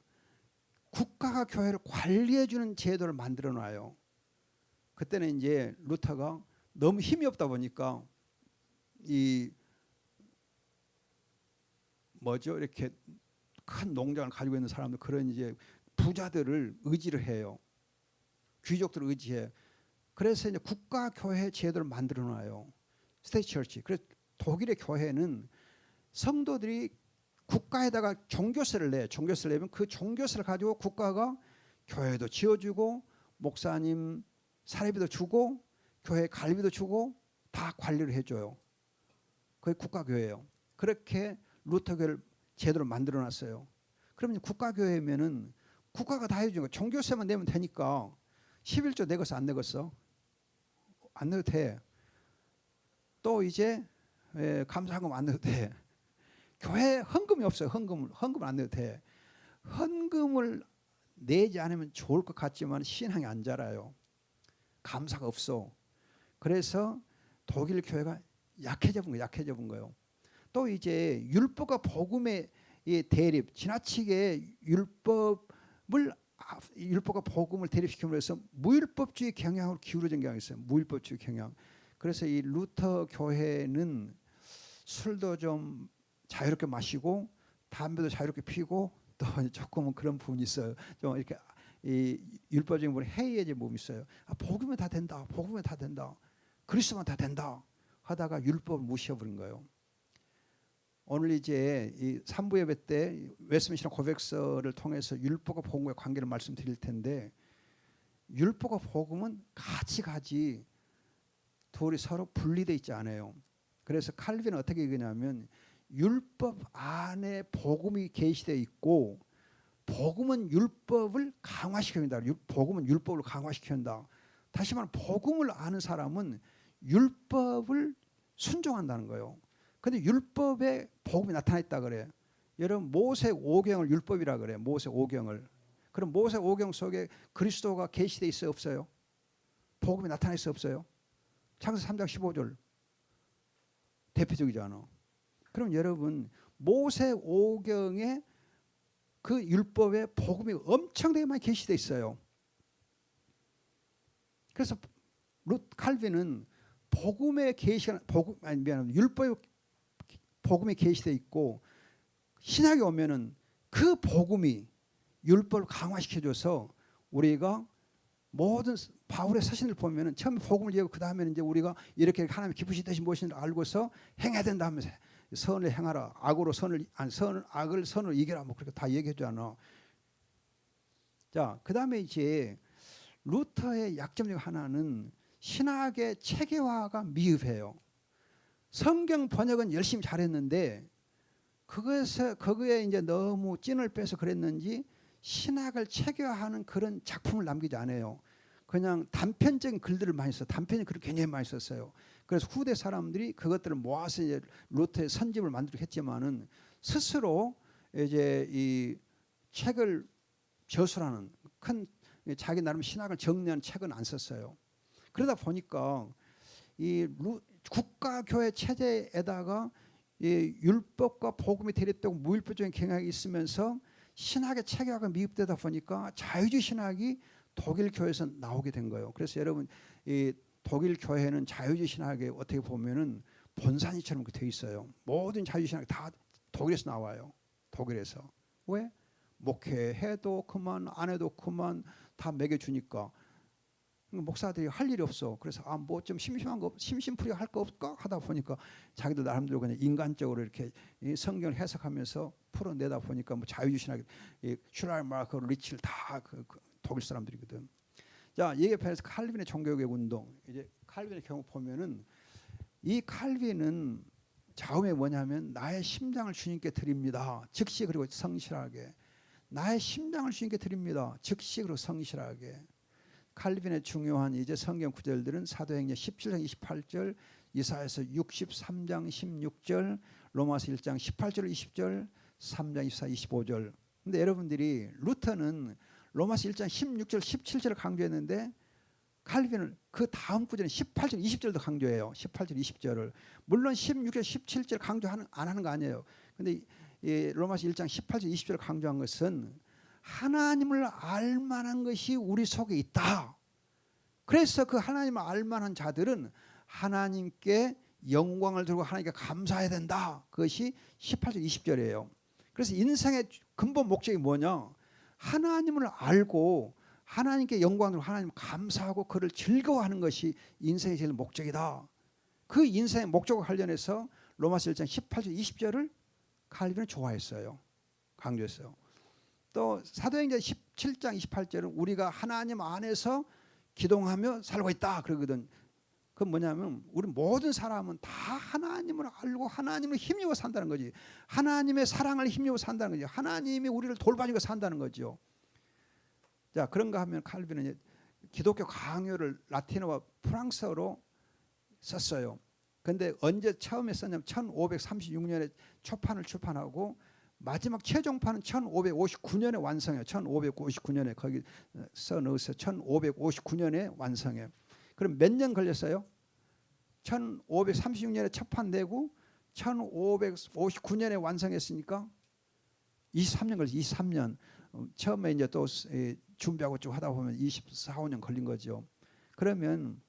국가가 교회를 관리해 주는 제도를 만들어 놔요. 그때는 이제 루터가 너무 힘이 없다 보니까 이렇게 큰 농장을 가지고 있는 사람들 그런 이제 부자들을 의지를 해요. 귀족들을 의지해. 그래서 이제 국가 교회 제도를 만들어 놔요. 스테이트 처치. 그래서 독일의 교회는 성도들이 국가에다가 종교세를 내. 종교세를 내면 그 종교세를 가지고 국가가 교회도 지어주고 목사님 사례비도 주고 교회 관리비도 주고 다 관리를 해줘요. 그게 국가교회예요. 그렇게 루터교회를 제대로 만들어놨어요. 그러면 국가교회면은 국가가 다 해주는 거. 종교세만 내면 되니까 11조 내겠어 안 내겠어? 안 내도 돼. 또 이제 감사한금 안 내도 돼. 교회 헌금이 없어요. 헌금을 안 내도 돼. 헌금을 내지 않으면 좋을 것 같지만 신앙이 안 자라요. 감사가 없어. 그래서 독일 교회가 약해져 본 거예요. 또 이제 율법과 복음의 대립, 지나치게 율법과 복음을 대립시킴으로 해서 무율법주의 경향으로 기울어진 경향이 있어요. 무율법주의 경향. 그래서 이 루터 교회는 술도 좀 자유롭게 마시고 담배도 자유롭게 피고 또 조금은 그런 부분이 있어요. 좀 이렇게 이 율법적인 부분에 해이해진 부분이 있어요. 복음은 다 된다. 복음은 다 된다. 그리스도만 다 된다. 하다가 율법을 무시해버린 거예요. 오늘 이제 이 3부 예배 때 웨스민스터 고백서를 통해서 율법과 복음의 관계를 말씀드릴 텐데 율법과 복음은 같이 가지 둘이 서로 분리되어 있지 않아요. 그래서 칼빈은 어떻게 얘기하냐면 율법 안에 복음이 계시되어 있고 복음은 율법을 강화시킨다. 복음은 율법을 강화시킨다. 다시 말하면 복음을 아는 사람은 율법을 순종한다는 거예요. 근데 율법에 복음이 나타났다 그래. 여러분 모세 오경을 율법이라 그래. 모세 오경을. 그럼 모세 오경 속에 그리스도가 계시돼 있어요, 없어요? 복음이 나타나 있어요, 없어요? 창세기 3장 15절 대표적이잖아. 그럼 여러분 모세 오경에 그 율법에 복음이 엄청나게 많이 계시돼 있어요. 그래서 칼빈은 복음의 계시가 율법의 복음이 계시돼 있고 신약에 오면은 그 복음이 율법을 강화시켜줘서 우리가 모든 바울의 서신을 보면은 처음에 복음을 얘기하고 그 다음에는 이제 우리가 이렇게 하나님의 기쁘신 뜻이 무엇인지 알고서 행해야 된다 하면서 선을 행하라 악으로 악을 선으로 이겨라 뭐 그렇게 다 얘기해주잖아. 자, 그 다음에 이제 루터의 약점 중 하나는 신학의 체계화가 미흡해요. 성경 번역은 열심히 잘했는데 그거에 이제 너무 찐을 빼서 그랬는지 신학을 체계화하는 그런 작품을 남기지 않아요. 그냥 단편적인 글들을 많이 써. 단편적인 글을 굉장히 많이 썼어요. 그래서 후대 사람들이 그것들을 모아서 이제 루터의 선집을 만들기로 했지만은 스스로 이제 이 책을 저술하는 큰 자기 나름 신학을 정리하는 책은 안 썼어요. 그러다 보니까 이 국가교회 체제에다가 이 율법과 복음이 대립되고 무율법적인 경향이 있으면서 신학의 체계화가 미흡되다 보니까 자유주의 신학이 독일 교회에서 나오게 된 거예요. 그래서 여러분 이 독일 교회는 자유주의 신학에 어떻게 보면은 본산이처럼 돼 있어요. 모든 자유주의 신학이 다 독일에서 나와요. 독일에서. 왜? 목회해도 그만 안 해도 그만 다 먹여주니까 목사들이 할 일이 없어. 그래서 뭐 좀 심심한 거 심심풀이 할 거 없을까 하다 보니까 자기도 나름대로 그냥 인간적으로 이렇게 성경을 해석하면서 풀어내다 보니까 뭐 자유주의 신학 슈랄마크 리치를 다 그 독일 사람들이거든. 자, 이게 편에서 칼빈의 종교개혁 운동. 이제 칼빈의 경우 보면은 이 칼빈은 자음이 뭐냐면 나의 심장을 주님께 드립니다. 즉시 그리고 성실하게. 나의 심장을 주님께 드립니다. 즉시 그리고 성실하게. 칼빈의 중요한 이제 성경 구절들은 사도행전 17장 28절, 이사야서 63장 16절, 로마서 1장 18절 20절, 3장 24, 25절. 근데 여러분들이 루터는 로마서 1장 16절, 17절을 강조했는데 칼빈은 그 다음 구절은 18절, 20절도 강조해요. 18절, 20절을. 물론 16절, 17절 강조 안 하는 거 아니에요. 근데 이 로마서 1장 18절, 20절을 강조한 것은 하나님을 알 만한 것이 우리 속에 있다. 그래서 그 하나님을 알 만한 자들은 하나님께 영광을 들고 하나님께 감사해야 된다. 그것이 18절 20절이에요. 그래서 인생의 근본 목적이 뭐냐? 하나님을 알고 하나님께 영광을 들고 하나님을 감사하고 그를 즐거워하는 것이 인생의 제일 목적이다. 그 인생의 목적과 관련해서 로마서 1장 18절 20절을 칼빈은 좋아했어요. 강조했어요. 또 사도행전 17장 28절은 우리가 하나님 안에서 기동하며 살고 있다 그러거든. 그건 뭐냐면 우리 모든 사람은 다 하나님을 알고 하나님을 힘입어 산다는 거지. 하나님의 사랑을 힘입어 산다는 거지. 하나님이 우리를 돌봐주고 산다는 거죠. 자, 그런가 하면 칼빈은 기독교 강요를 라틴어와 프랑스어로 썼어요. 근데 언제 처음에 썼냐면 1536년에 초판을 출판하고 마지막 최종판은 1559년에 완성해요. 1559년에 거기 써 넣었어요. 1559년에 완성해요. 그럼 몇 년 걸렸어요? 1536년에 첫판되고 1559년에 완성했으니까 23년 걸렸어요. 23년. 처음에 이제 또 준비하고 쭉 하다 보면 24, 5년 걸린 거죠. 그러면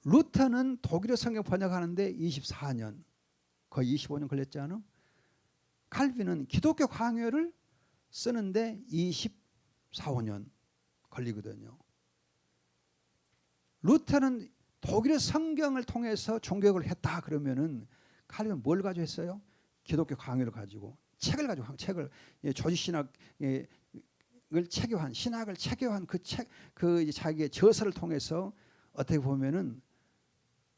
루터는 독일어 성경 번역하는데 24년, 거의 25년 걸렸지 않아? 칼빈은 기독교 강요를 쓰는데 24, 5년 걸리거든요. 루터는 독일의 성경을 통해서 종교개혁을 했다 그러면은 칼빈은 뭘 가지고 했어요? 기독교 강요를 가지고 책을 가지고 책을 조지신학을 체교한 신학을 체교한 그 책 그 자기의 저서를 통해서 어떻게 보면은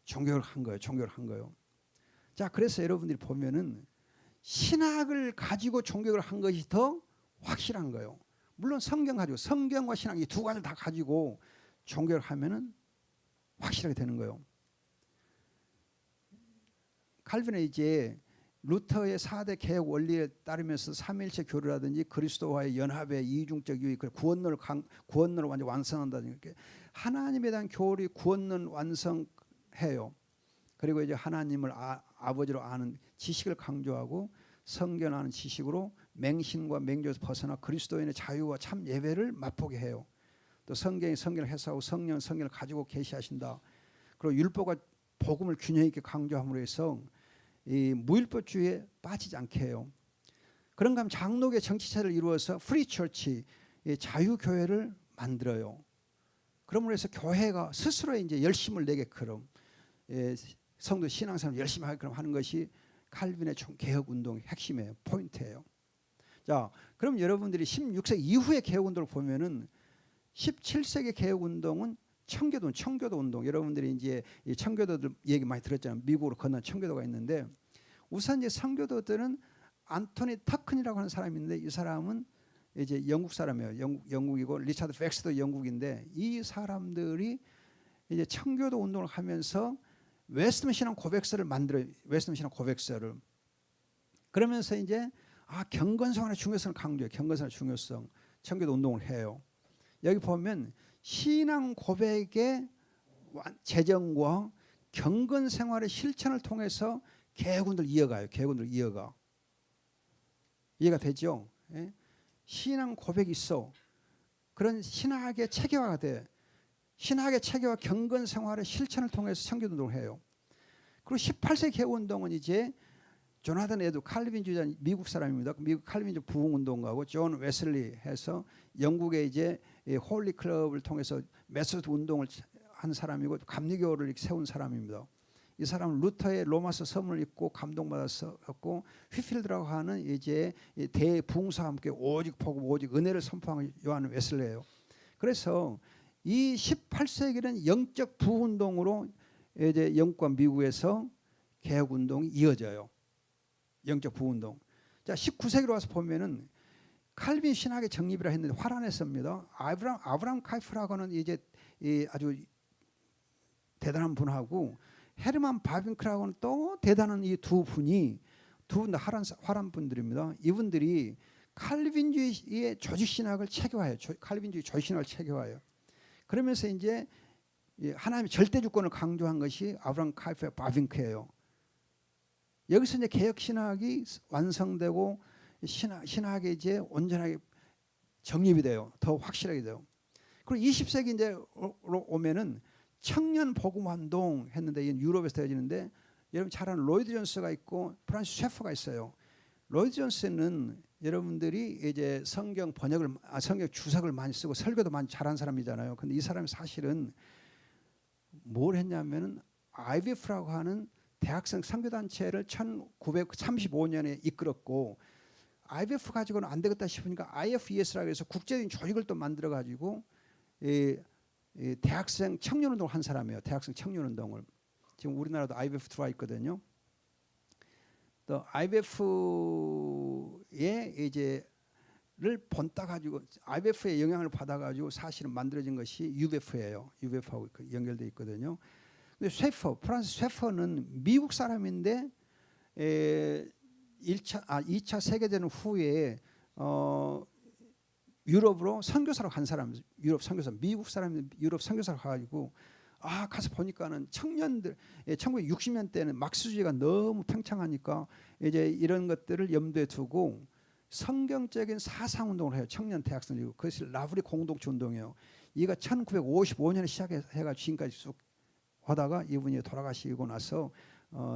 종교를 한 거예요. 종교를 한 거예요. 자, 그래서 여러분들이 보면은 신학을 가지고 종교를 한 것이 더 확실한 거예요. 물론 성경 가지고 성경과 신학 이 두 가지를 다 가지고 종교를 하면은 확실하게 되는 거예요. 칼빈은 이제 루터의 4대 개혁 원리에 따르면서 삼위일체 교류라든지 그리스도와의 연합의 이중적 유익, 구원론을 완전 완성한다는 게 하나님에 대한 교리 구원론 완성해요. 그리고 이제 하나님을 아버지로 아는 지식을 강조하고 성경을 아는 지식으로 맹신과 맹조에서 벗어나 그리스도인의 자유와 참 예배를 맛보게 해요. 또 성경이 성경을 해석하고 성령은 성경을 가지고 계시하신다. 그리고 율법과 복음을 균형 있게 강조함으로 해서 이 무율법주의에 빠지지 않게 해요. 그런가 하면 장로교 정치체를 이루어서 프리 처치, 자유교회를 만들어요. 그러므로 해서 교회가 스스로 이제 열심을 내게끔 성도 신앙생활 열심히 하게끔 하는 것이 칼빈의 개혁 운동의 핵심이에요. 포인트예요. 자, 그럼 여러분들이 16세기 이후의 개혁 운동을 보면은 17세기 개혁 운동은 청교도 운동. 여러분들이 이제 이 청교도들 얘기 많이 들었잖아요. 미국으로 건넌 청교도가 있는데 우선 이제 청교도들은 안토니 터큰이라고 하는 사람이 있는데 이 사람은 이제 영국 사람이에요. 영국이고 리차드 팩스도 영국인데 이 사람들이 이제 청교도 운동을 하면서 웨스트민스터 신앙 고백서를 만들어요. 웨스트민스터 신앙 고백서를. 그러면서 이제 경건성의 중요성을 강조해요. 경건성의 중요성. 청교도 운동을 해요. 여기 보면 신앙 고백의 재정과 경건 생활의 실천을 통해서 개혁운동을 이어가요. 개혁운동을 이어가. 이해가 되죠? 예? 신앙 고백이 있어. 그런 신학의 체계화가 돼. 신학의 체계와 경건 생활의 실천을 통해서 청교운동을 해요. 그리고 18세기 개혁운동은 이제 조나단 에드 칼빈주의자 미국 사람입니다. 미국 칼빈주의 부흥운동가고 존 웨슬리 해서 영국의 이제 홀리 클럽을 통해서 메소드 운동을 한 사람이고 감리교를 세운 사람입니다. 이 사람은 루터의 로마서 서문을 읽고 감동받았었고 휘필드라고 하는 이제 대부흥사와 함께 오직 복음 오직 은혜를 선포하는 요한 웨슬리예요. 그래서 이 18세기는 영적 부흥운동으로 이제 영국과 미국에서 개혁 운동이 이어져요. 영적 부운동. 자, 19세기로 와서 보면은 칼빈 신학의 정립이라 했는데 화란했습니다. 아브라함 카이프라고는 이제 아주 대단한 분하고 헤르만 바빙크라고는 또 대단한 이 두 분이 두 분 다 화란 분들입니다. 이분들이 칼빈주의의 조직 신학을 체계화해요. 칼빈주의 조직 신학을 체계화해요. 그러면서 이제 하나님의 절대 주권을 강조한 것이 아브라함 카이프 바빙크예요. 여기서 이제 개혁 신학이 완성되고 신학이 이제 온전하게 정립이 돼요. 더 확실하게 돼요. 그리고 20세기 이제로 오면은 청년 복음 운동 했는데 이건 유럽에서 되어지는데 여러분 잘 아는 로이드 존스가 있고 프란시스 셰퍼가 있어요. 로이드 존스는 여러분들이 이제 성경 주석을 많이 쓰고 설교도 많이 잘한 사람이잖아요. 근데 이 사람이 사실은 뭘 했냐면은 IVF라고 하는 대학생 선교단체를 1935년에 이끌었고 IBF 가지고는 안 되겠다 싶으니까 IFES라고 해서 국제적인 조직을 또 만들어 가지고 이 대학생 청년운동을 한 사람이에요. 대학생 청년운동을. 지금 우리나라도 IBF 들어와 있거든요. 또 IBF에 이제를 본따 가지고 IBF의 영향을 받아 가지고 사실은 만들어진 것이 UBF예요. UBF하고 연결돼 있거든요. 근데 프란스 셰퍼는 미국 사람인데 2차 세계대전 후에 유럽으로 선교사로 간 사람, 유럽 선교사, 미국 사람이 유럽 선교사로 가가지고 가서 보니까는 청년들 1960년대에는 막스주의가 너무 팽창하니까 이제 이런 것들을 염두에 두고 성경적인 사상 운동을 해요. 청년 대학생이고 그것이 라브리 공동체 운동이에요. 이가 1955년에 시작해가 지금까지 쭉 하다가 이분이 돌아가시고 나서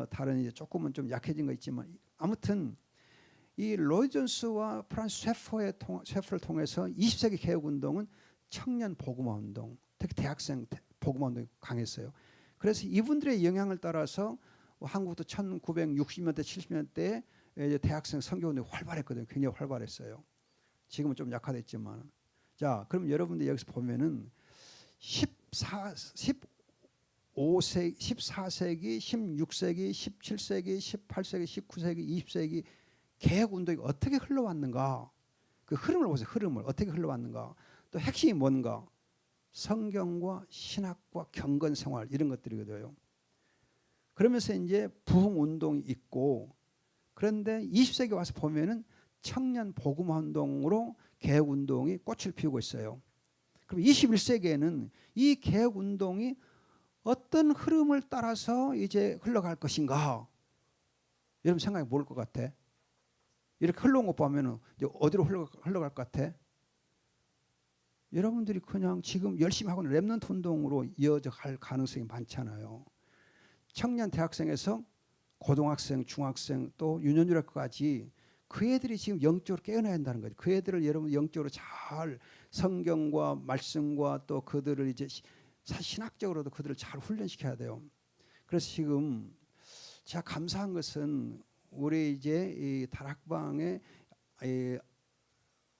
다른 이제 조금은 좀 약해진 거 있지만 아무튼 이 로이 존스와 프란스 셰퍼를 통해서 20세기 개혁 운동은 청년 복음화 운동, 특히 대학생 복음화 운동이 강했어요. 그래서 이분들의 영향을 따라서 한국도 1960년대 70년대에 이제 대학생 선교 운동이 활발했거든요. 굉장히 활발했어요. 지금은 좀 약화됐지만. 자, 그럼 여러분들 여기서 보면은 14세기, 16세기, 17세기, 18세기, 19세기, 20세기 개혁 운동이 어떻게 흘러왔는가? 그 흐름을 보세요. 흐름을 어떻게 흘러왔는가? 또 핵심이 뭔가? 성경과 신학과 경건 생활 이런 것들이거든요. 그러면서 이제 부흥 운동이 있고 그런데 20세기 와서 보면은 청년 복음화 운동으로 개혁 운동이 꽃을 피우고 있어요. 그럼 21세기에는 이 개혁 운동이 어떤 흐름을 따라서 이제 흘러갈 것인가? 여러분 생각이 뭘 것 같아? 이렇게 흘러온 거 보면은 이제 어디로 흘러갈 것 같아? 여러분들이 그냥 지금 열심히 하고 있는 랩넌트 운동으로 이어져 갈 가능성이 많잖아요. 청년 대학생에서 고등학생, 중학생 또 유년유학까지 그 애들이 지금 영적으로 깨어나야 한다는 거죠. 그 애들을 여러분 영적으로 잘 성경과 말씀과 또 그들을 이제 신학적으로도 그들을 잘 훈련시켜야 돼요. 그래서 지금 제가 감사한 것은 우리 이제 이 다락방에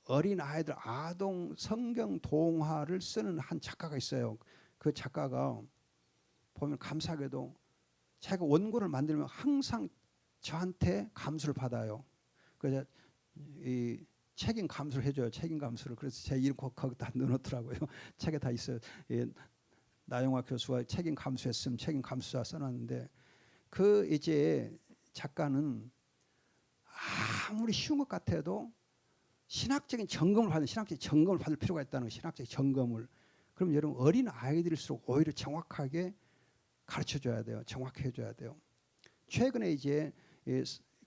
어린 아이들 아동 성경 동화를 쓰는 한 작가가 있어요. 그 작가가 보면 감사하게도 제가 원고를 만들면 항상 저한테 감수를 받아요. 그래서 이 책임 감수를 해줘요. 책임 감수를. 그래서 제 이름 거기다 넣어놓더라고요. 책에 다 있어요. 나영화 교수가 책임 감수했으면 책임 감수자 써놨는데 그 이제 작가는 아무리 쉬운 것 같아도 신학적인 점검을 받을 필요가 있다는 거예요. 신학적인 점검을. 그럼 여러분 어린 아이들일수록 오히려 정확하게 가르쳐줘야 돼요. 정확히 해줘야 돼요. 최근에 이제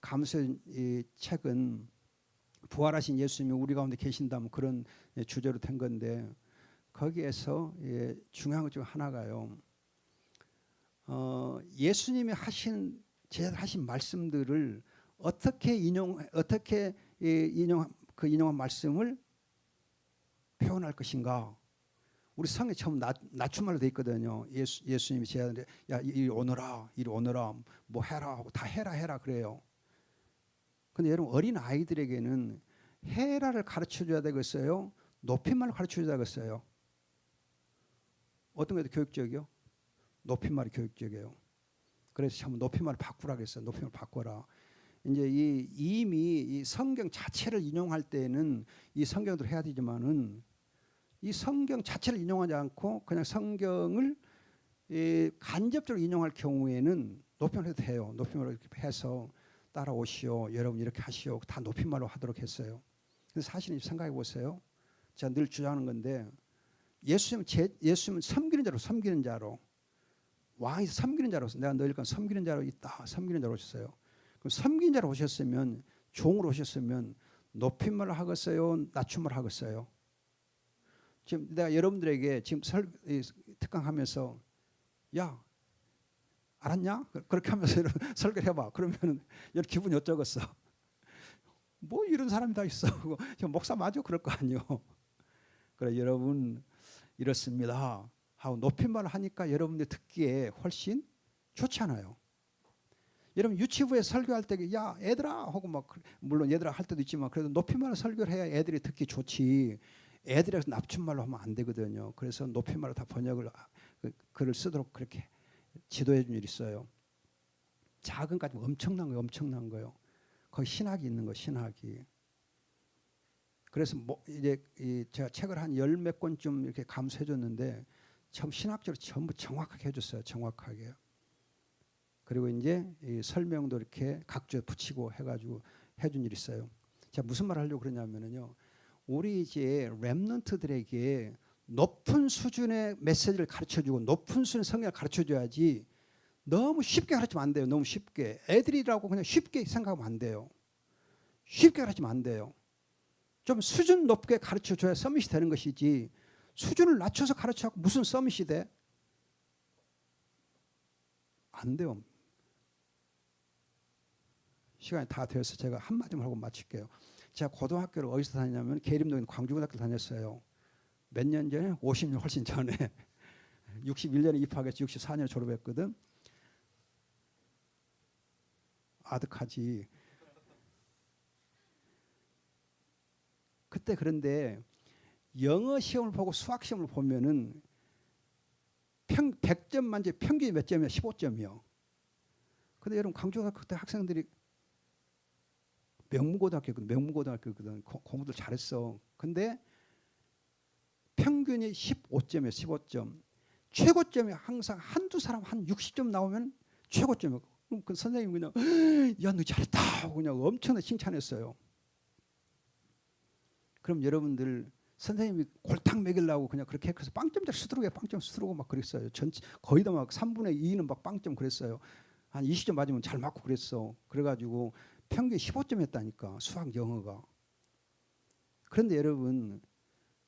감수의 이 책은 부활하신 예수님이 우리 가운데 계신다면 그런 주제로 된 건데 거기에서 중요한 것 중 하나가요. 예수님이 하신 말씀들을 어떻게 인용한 말씀을 표현할 것인가? 우리 성에 처음 낮춤말로 돼 있거든요. 예수님이 제안에 야 이리 오너라 뭐 해라 하고 다 해라 그래요. 근데 여러분 어린 아이들에게는 해라를 가르쳐줘야 되겠어요? 높임말을 가르쳐줘야 되겠어요? 어떤 게 더 교육적이요? 높임말이 교육적이에요. 그래서 참 높임말을 바꾸라 그랬어요. 높임말 바꿔라. 이제 이미 이 성경 자체를 인용할 때는 이 성경도 해야 되지만은 이 성경 자체를 인용하지 않고 그냥 성경을 간접적으로 인용할 경우에는 높임말로 해도 돼요. 높임말로 이렇게 해서 따라오시오. 여러분 이렇게 하시오. 다 높임말로 하도록 했어요. 근데 사실은 생각해 보세요. 제가 늘 주장하는 건데 예수님은 섬기는 자로 왕이 섬기는 자로서 내가 너희를 섬기는 자로 있다. 섬기는 자로 오셨어요. 그럼 섬기는 자로 오셨으면 종으로 오셨으면 높임말을 하겠어요? 낮춤을 하겠어요? 지금 내가 여러분들에게 지금 특강하면서 야 알았냐? 그렇게 하면서 설교를 해봐. 그러면 여러분 기분이 어쩌겠어? 뭐 이런 사람이 다 있어. 목사 맞아? 그럴 거 아니요. 그래 여러분 이렇습니다 하고 높임말을 하니까 여러분들 듣기에 훨씬 좋잖아요. 여러분 유치부에 설교할 때 야 애들아 하고 막 물론 얘들아 할 때도 있지만 그래도 높임말로 설교를 해야 애들이 듣기 좋지. 애들이라서 낮춤말로 하면 안 되거든요. 그래서 높임말로 다 번역을 글을 쓰도록 그렇게 지도해 준 일이 있어요. 작은 까지 엄청난 거예요. 엄청난 거예요. 거기 신학이 있는 거 신학이. 그래서 뭐 이제 제가 책을 한 열 몇 권쯤 이렇게 감수해 줬는데 처음 신학적으로 전부 정확하게 해줬어요. 정확하게. 그리고 이제 이 설명도 이렇게 각주에 붙이고 해가지고 해준 일이 있어요. 제가 무슨 말 하려고 그러냐면요. 우리 이제 렘넌트들에게 높은 수준의 메시지를 가르쳐주고 높은 수준의 성경을 가르쳐줘야지 너무 쉽게 가르치면 안 돼요. 너무 쉽게. 애들이라고 그냥 쉽게 생각하면 안 돼요. 쉽게 가르치면 안 돼요. 좀 수준 높게 가르쳐줘야 서밋이 되는 것이지 수준을 낮춰서 가르쳐서 무슨 서밋이 돼? 안 돼요. 시간이 다 되어서 제가 한마디만 하고 마칠게요. 제가 고등학교를 어디서 다녔냐면 계림동에 있는 광주고등학교를 다녔어요. 몇 년 전에? 50년 훨씬 전에 61년에 입학해서 64년에 졸업했거든. 아득하지. 그때 그런데 영어 시험을 보고 수학 시험을 보면은 100점 만점에 평균이 몇 점이야? 15점이요. 근데 여러분 광주고등학교 그때 학생들이 명문고등학교거든. 공부들 잘했어. 근데 평균이 15점이에요. 15점. 최고점이 항상 한두 사람 한 60점 나오면 최고점이에요. 그럼 그 선생님 그냥 야, 너 잘했다 하고 그냥 엄청나게 칭찬했어요. 그럼 여러분들 선생님이 골탕 먹이려고 그냥 그렇게 해서 빵점짜리 수두룩에 빵점 수두르고 막 그랬어요. 거의 다 막 3분의 2는 막 빵점 그랬어요. 한 20점 맞으면 잘 맞고 그랬어. 그래가지고 평균 15점이었다니까 수학 영어가. 그런데 여러분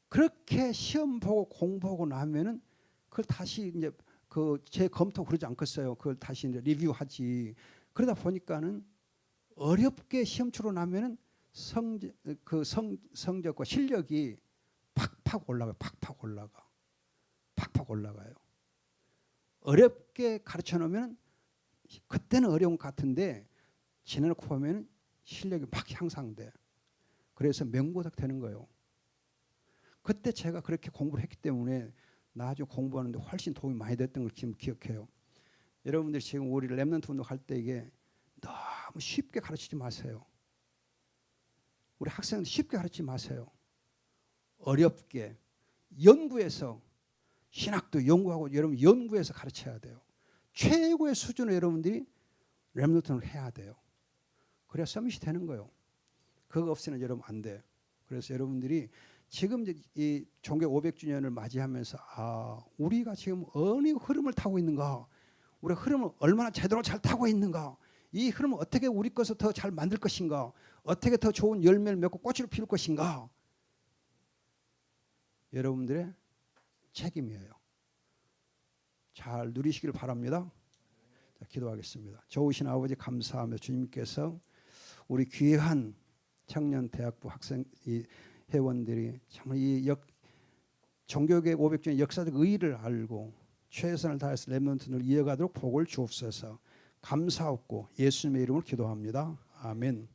그렇게 시험 보고 공부하고 나면은 그걸 다시 이제 그 재검토 그러지 않겠어요. 그걸 다시 이제 리뷰하지. 그러다 보니까는 어렵게 시험 치러 나면은 성적과 실력이 팍팍 올라가요. 팍팍 올라가요. 어렵게 가르쳐 놓으면 그때는 어려운 것 같은데 지내놓고 보면 실력이 막 향상돼. 그래서 명고작 되는 거예요. 그때 제가 그렇게 공부를 했기 때문에 나중에 공부하는데 훨씬 도움이 많이 됐던 걸 지금 기억해요. 여러분들이 지금 우리 렘넌트 운동할 때 이게 너무 쉽게 가르치지 마세요. 우리 학생들 쉽게 가르치지 마세요. 어렵게 연구해서 신학도 연구하고 여러분 연구해서 가르쳐야 돼요. 최고의 수준으로 여러분들이 렘넌트를 해야 돼요. 그래야 서밋이 되는 거예요. 그거 없이는 여러분 안 돼. 그래서 여러분들이 지금 이 종교 500주년을 맞이하면서 우리가 지금 어느 흐름을 타고 있는가, 우리 흐름을 얼마나 제대로 잘 타고 있는가, 이 흐름을 어떻게 우리 것을 더 잘 만들 것인가, 어떻게 더 좋은 열매를 맺고 꽃을 피울 것인가, 여러분들의 책임이에요. 잘 누리시길 바랍니다. 자, 기도하겠습니다. 좋으신 아버지 감사하며 주님께서 우리 귀한 청년 대학부 학생 회원들이 정말 이 종교계 500주년 역사적 의의를 알고 최선을 다해서 렘넌트를 이어가도록 복을 주옵소서. 감사하고 예수님의 이름으로 기도합니다. 아멘.